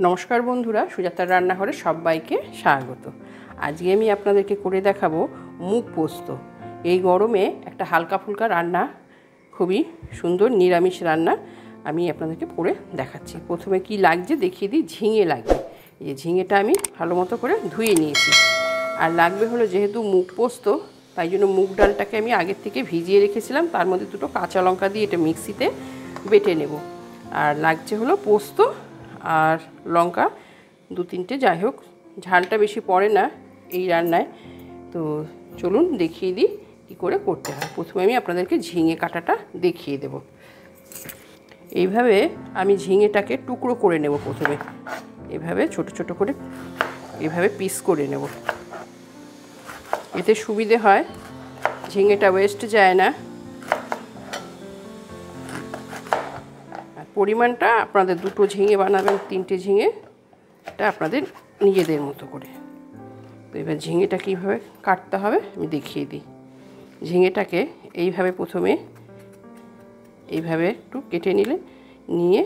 নমস্কার বন্ধুরা, সুজাতার রান্নাঘরে সবাইকে স্বাগত। আজকে আমি আপনাদেরকে করে দেখাবো মুগ পোস্ত। এই গরমে একটা হালকা ফুলকা রান্না, খুবই সুন্দর নিরামিষ রান্না আমি আপনাদেরকে করে দেখাচ্ছি। প্রথমে কি লাগছে দেখিয়ে দিই। ঝিঙে লাগবে, এই ঝিঙেটা আমি ভালো মতো করে ধুয়ে নিয়েছি। আর লাগবে হলো, যেহেতু মুগ পোস্ত তাই জন্য মুগ ডালটাকে আমি আগের থেকে ভিজিয়ে রেখেছিলাম, তার মধ্যে দুটো কাঁচা লঙ্কা দিয়ে এটা মিক্সিতে বেটে নেব। আর লাগছে হলো পোস্ত আর লঙ্কা দু তিনটে, যাই হোক ঝালটা বেশি পড়ে না এই রান্নায়। তো চলুন দেখিয়ে দিই কী করে করতে হয়। প্রথমে আমি আপনাদেরকে ঝিঙে কাটাটা দেখিয়ে দেব। এইভাবে আমি ঝিঙেটাকে টুকরো করে নেব। প্রথমে এভাবে ছোট ছোট করে এভাবে পিস করে নেব, এতে সুবিধে হয়, ঝিঙেটা ওয়েস্ট যায় না। পরিমাণটা আপনাদের দুটো ঝিঙে বানাবেন, তিনটে ঝিঙে, এটা আপনাদের নিজেদের মতো করে। তো এবার ঝিঙেটা কীভাবে কাটতে হবে আমি দেখিয়ে দিই। ঝিঙেটাকে এইভাবে প্রথমে এইভাবে একটু কেটে নিয়ে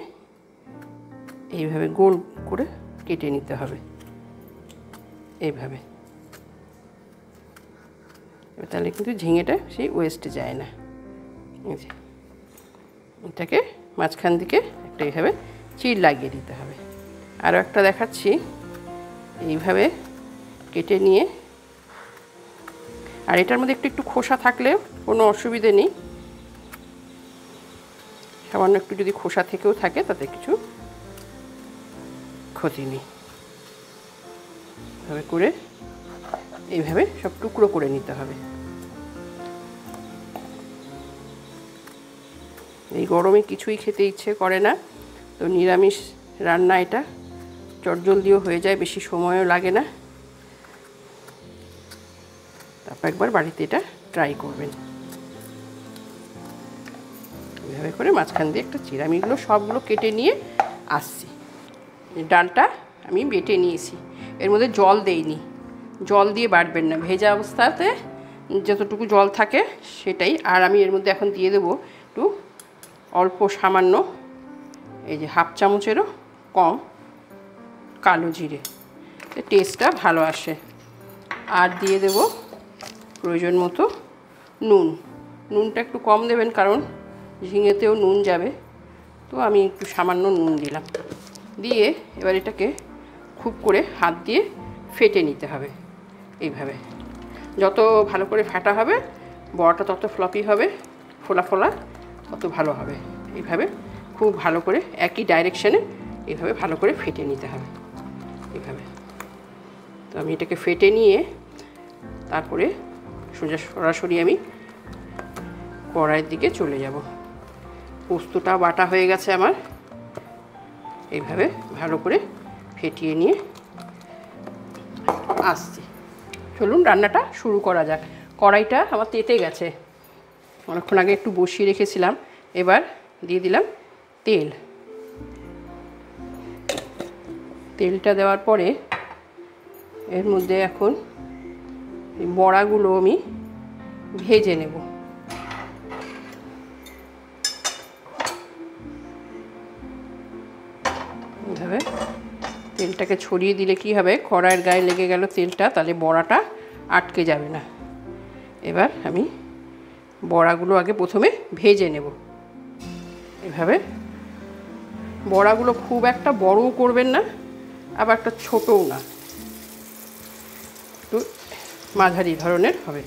এইভাবে গোল করে কেটে নিতে হবে এইভাবে। তাহলে কিন্তু ঝিঙেটা সেই ওয়েস্টে যায় না। এটাকে মাঝখান দিকে একটা এইভাবে চিড় লাগিয়ে দিতে হবে। আরও একটা দেখাচ্ছি, এইভাবে কেটে নিয়ে, আর এটার মধ্যে একটু খোসা থাকলে কোনো অসুবিধে নেই, সামান্য একটু যদি খোসা থেকেও থাকে তাতে কিছু ক্ষতি নেই। এভাবে করে এইভাবে সব টুকরো করে নিতে হবে। এই গরমে কিছুই খেতে ইচ্ছে করে না, তো নিরামিষ রান্না এটা চটজলদিও হয়ে যায়, বেশি সময়ও লাগে না। তারপর একবার বাড়িতে এটা ট্রাই করবেন। এভাবে করে মাঝখান দিয়ে একটা চিড়, আমি এগুলো সবগুলো কেটে নিয়ে আসছি। ডালটা আমি বেটে নিয়েছি, এর মধ্যে জল দেইনি, জল দিয়ে বাটবেন না, ভেজা অবস্থাতে যতটুকু জল থাকে সেটাই। আর আমি এর মধ্যে এখন দিয়ে দেবো একটু অল্প সামান্য, এই যে হাফ চামচেরও কম কালো জিরে, টেস্টটা ভালো আসে। আর দিয়ে দেব প্রয়োজন মতো নুন। নুনটা একটু কম দেবেন, কারণ ঝিঙেতেও নুন যাবে, তো আমি একটু সামান্য নুন দিলাম। দিয়ে এবার এটাকে খুব করে হাত দিয়ে ফেটে নিতে হবে। এইভাবে যত ভালো করে ফাটা হবে বড়াটা তত ফ্লপি হবে, ফোলা ফোলা তত ভালো হবে। এইভাবে খুব ভালো করে একই ডাইরেকশানে এইভাবে ভালো করে ফেটে নিতে হবে এইভাবে। তো আমি এটাকে ফেটে নিয়ে তারপরে সরাসরি আমি কড়াইয়ের দিকে চলে যাব। পোস্তটা বাটা হয়ে গেছে আমার, এইভাবে ভালো করে ফেটিয়ে নিয়ে আসছি। চলুন রান্নাটা শুরু করা যাক। কড়াইটা আমার তেতে গেছে, অনেকক্ষণ আগে একটু বসিয়ে রেখেছিলাম। এবার দিয়ে দিলাম তেল। তেলটা দেওয়ার পরে এর মধ্যে এখন এই বড়াগুলো আমি ভেজে নেব। এইভাবে তেলটাকে ছড়িয়ে দিলে কি হবে, কড়াইয়ের গায়ে লেগে গেল তেলটা, তাহলে বড়াটা আটকে যাবে না। এবার আমি বড়াগুলো আগে প্রথমে ভেজে নেব। এভাবে বড়াগুলো খুব একটা বড়ও করবেন না, আবার একটা ছোটও না, একটু মাঝারি ধরনের হবে।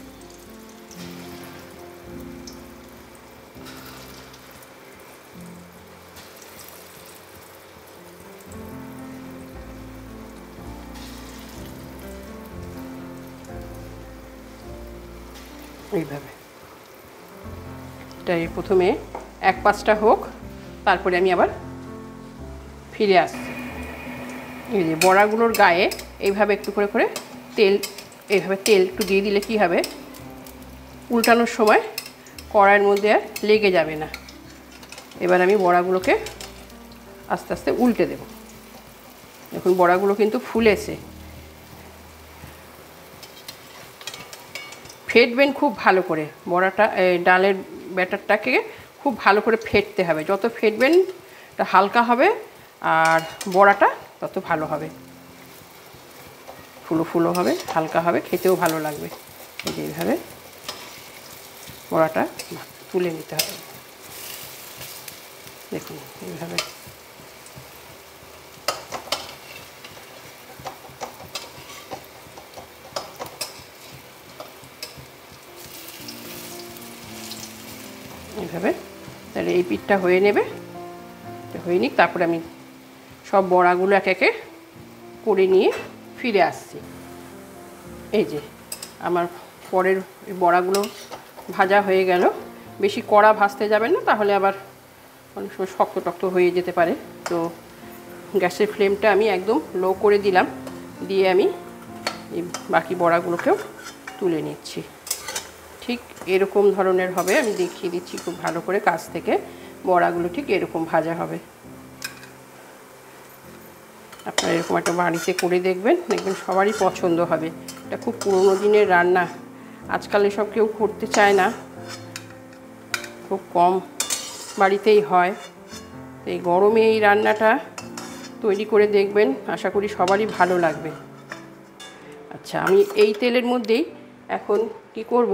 এইভাবে এটাই প্রথমে এক পাঁচটা হোক, তারপরে আমি আবার ফিরে আসছি। এই যে বড়াগুলোর গায়ে এইভাবে একটু করে করে তেল, এইভাবে তেল একটু দিয়ে দিলে কি হবে, উল্টানোর সময় কড়াইয়ের মধ্যে আর লেগে যাবে না। এবার আমি বড়াগুলোকে আস্তে আস্তে উল্টে দেব। এখন বড়াগুলো কিন্তু ফুলেছে। ফেটবেন খুব ভালো করে, বড়াটা ডালের ব্যাটারটাকে খুব ভালো করে ফেটতে হবে। যত ফেটবেন হালকা হবে আর বড়াটা তত ভালো হবে, ফুলো ফুলো হবে, হালকা হবে, খেতেও ভালো লাগবে। এই যে এইভাবে বড়াটা তুলে নিতে হবে। দেখুন এইভাবে এইভাবে তাহলে এই পিঠটা হয়ে নেবে, হয়ে নিক, তারপরে আমি সব বড়াগুলো এক একে করে নিয়ে ফিরে আসছি। এই যে আমার পরের বড়াগুলো ভাজা হয়ে গেল। বেশি কড়া ভাজতে যাবেন না, তাহলে আবার অনেক সময় শক্ত টক্ত হয়ে যেতে পারে। তো গ্যাসের ফ্লেমটা আমি একদম লো করে দিলাম, দিয়ে আমি এই বাকি বড়াগুলোকেও তুলে নিচ্ছি। ঠিক এরকম ধরনের হবে, আমি দেখিয়ে দিচ্ছি খুব ভালো করে কাছ থেকে। বড়াগুলো ঠিক এরকম ভাজা হবে। আপনারা এরকম একটা বাড়িতে করে দেখবেন, দেখবেন সবারই পছন্দ হবে। এটা খুব পুরোনো দিনের রান্না, আজকাল এসব কেউ করতে চায় না, খুব কম বাড়িতেই হয়। তো এই গরমে এই রান্নাটা তৈরি করে দেখবেন, আশা করি সবারই ভালো লাগবে। আচ্ছা, আমি এই তেলের মধ্যেই এখন কি করব,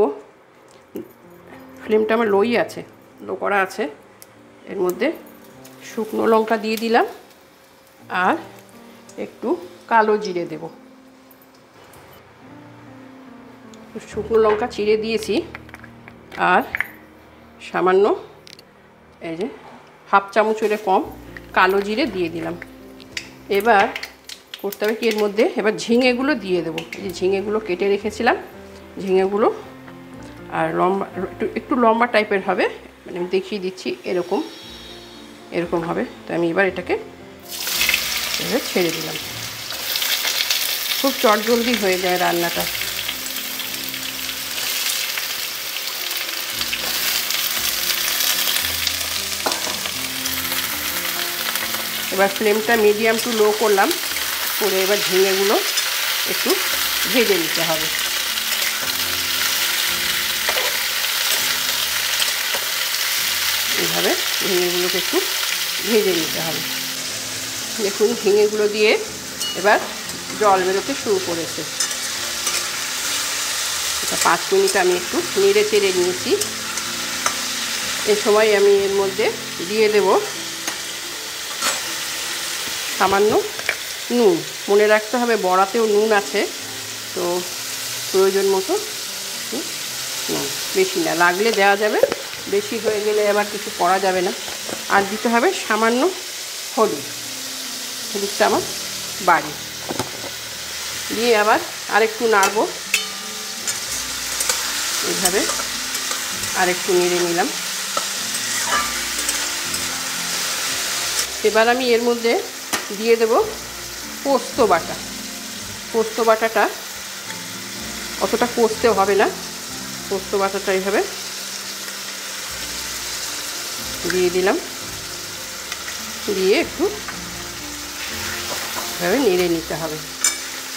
ফ্লেমটা আমার লোই আছে, লো করা আছে। এর মধ্যে শুকনো লঙ্কা দিয়ে দিলাম আর একটু কালো জিরে দেব। শুকনো লঙ্কা চিড়ে দিয়েছি আর সামান্য এই যে হাফ চামচের কম কালো জিরে দিয়ে দিলাম। এবার করতে হবে কি, এর মধ্যে এবার ঝিঙেগুলো দিয়ে দেবো। এই যে ঝিঙেগুলো কেটে রেখেছিলাম, ঝিঙেগুলো আর লম্বা, একটু লম্বা টাইপের হবে, মানে আমি দেখিয়ে দিচ্ছি, এরকম হবে। তো আমি এবার এটাকে এভাবে ছেড়ে দিলাম। খুব চটজলদি হয়ে যায় রান্নাটা। এবার ফ্লেমটা মিডিয়াম টু লো করলাম, করে এবার ঝিঙেগুলো একটু ভেজে নিতে হবে। এইভাবে ঝিঙেগুলোকে একটু ভেজে নিতে হবে। দেখুন ঝিঙেগুলো দিয়ে এবার জল বেরোতে শুরু করেছে। এটা 5 মিনিট আমি একটু নেড়ে চেড়ে নিয়েছি। এই সময় আমি এর মধ্যে দিয়ে দেব সামান্য নুন। মনে রাখতে হবে বড়াতেও নুন আছে, তো প্রয়োজন মতো নুন, বেশি না, লাগলে দেওয়া যাবে, বেশি হয়ে গেলে আবার কিছু করা যাবে না। আর দিতে হবে সামান্য হলুদ, হলুদটা আমার বাড়ি, দিয়ে আবার আরেকটু নাড়ব। এইভাবে আরেকটু নেড়ে নিলাম। এবার আমি এর মধ্যে দিয়ে দেব পোস্ত বাটা। পোস্ত বাটাটা অতটা কষতেও হবে না, পোস্ত বাটাটা এইভাবে দিয়ে দিলাম, দিয়ে একটু এভাবে নেড়ে নিতে হবে।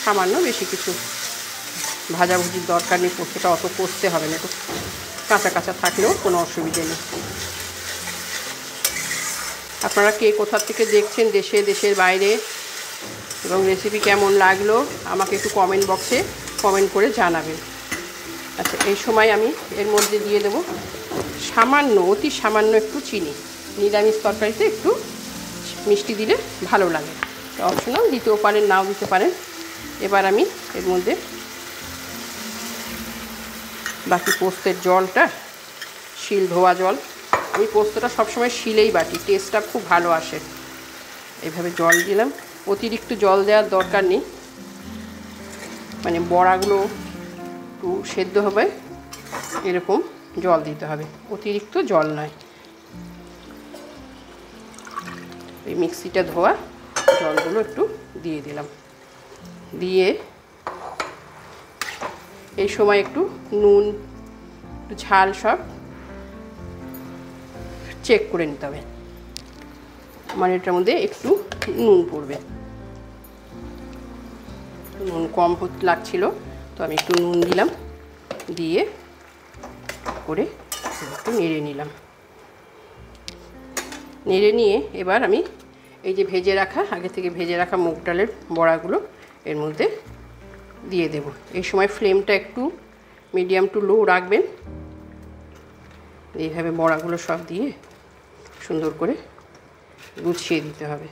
সামান্য, বেশি কিছু ভাজাভুজির দরকার নেই, পোস্তটা অত কষতে হবে না, একটু কাঁচা কাঁচা থাকলেও কোনো অসুবিধে নেই। আপনারা কে কোথা থেকে দেখছেন, দেশের বাইরে, এবং রেসিপি কেমন লাগলো আমাকে একটু কমেন্ট বক্সে কমেন্ট করে জানাবেন। আচ্ছা, এই সময় আমি এর মধ্যে দিয়ে দেব সামান্য, অতি সামান্য একটু চিনি। নিরামিষ তরকারিতে একটু মিষ্টি দিলে ভালো লাগে, অপশনাল, দিতেও পারেন নাও দিতে পারেন। এবার আমি এর মধ্যে বাকি পোস্তের জলটা, শিল ধোয়া জল, আমি পোস্তটা সবসময় শিলেই বাটি, টেস্টটা খুব ভালো আসে। এইভাবে জল দিলাম, অতিরিক্ত জল দেওয়ার দরকার নেই, মানে বড়াগুলো একটু সেদ্ধ হবে এরকম জল দিতে হবে, অতিরিক্ত জল নয়। এই মিক্সিটা ধোয়া জলগুলো একটু দিয়ে দিলাম, দিয়ে এই সময় একটু নুন, একটু ঝাল সব চেক করে নিতে হবে। মানে এটার মধ্যে একটু নুন পড়বে, নুন কম লাগছিল, তো আমি একটু নুন দিলাম, দিয়ে করে একটু নেড়ে নিলাম। নেড়ে নিয়ে এবার আমি এই যে ভেজে রাখা, আগে থেকে ভেজে রাখা মুগ ডালের বড়াগুলো এর মধ্যে দিয়ে দেব। এই সময় ফ্লেমটা একটু মিডিয়াম টু লো রাখবেন। এইভাবে বড়াগুলো সব দিয়ে সুন্দর করে গুছিয়ে দিতে হবে।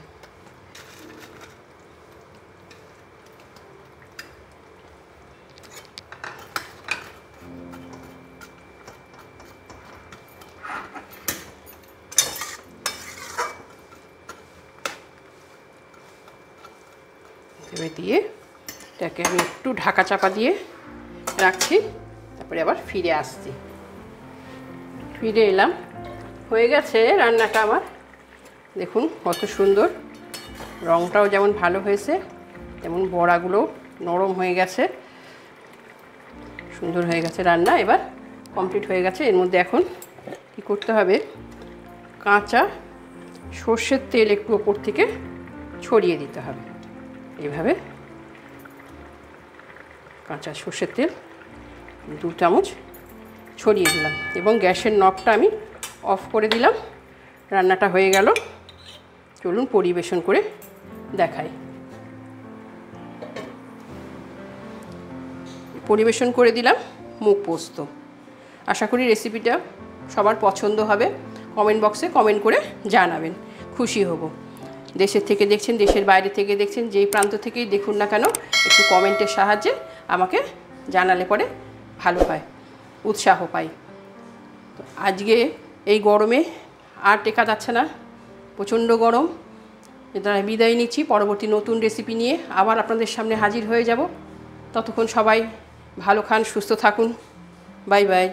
দিয়ে এটাকে আমি একটু ঢাকা চাপা দিয়ে রাখছি, তারপরে আবার ফিরে আসছি। ফিরে এলাম, হয়ে গেছে রান্নাটা আমার। দেখুন কত সুন্দর, রঙটাও যেমন ভালো হয়েছে তেমন বড়াগুলো নরম হয়ে গেছে, সুন্দর হয়ে গেছে রান্না। এবার কমপ্লিট হয়ে গেছে। এর মধ্যে এখন কি করতে হবে, কাঁচা সর্ষের তেল একটু ওপর থেকে ছড়িয়ে দিতে হবে। এইভাবে কাঁচা সর্ষের তেল 2 চামচ ছড়িয়ে দিলাম এবং গ্যাসের নবটা আমি অফ করে দিলাম। রান্নাটা হয়ে গেল। চলুন পরিবেশন করে দেখাই। পরিবেশন করে দিলাম মুগ পোস্ত। আশা করি রেসিপিটা সবার পছন্দ হবে। কমেন্ট বক্সে কমেন্ট করে জানাবেন, খুশি হব। দেশের থেকে দেখছেন, দেশের বাইরে থেকে দেখছেন, যেই প্রান্ত থেকেই দেখুন না কেন, একটু কমেন্টের সাহায্যে আমাকে জানালে পরে ভালো হয়, উৎসাহ পাই। তো আজকে এই গরমে আর টেকা যাচ্ছে না, প্রচণ্ড গরম। এটা বিদায় নিচ্ছি। পরবর্তী নতুন রেসিপি নিয়ে আবার আপনাদের সামনে হাজির হয়ে যাব। ততক্ষণ সবাই ভালো খান, সুস্থ থাকুন। Bye bye.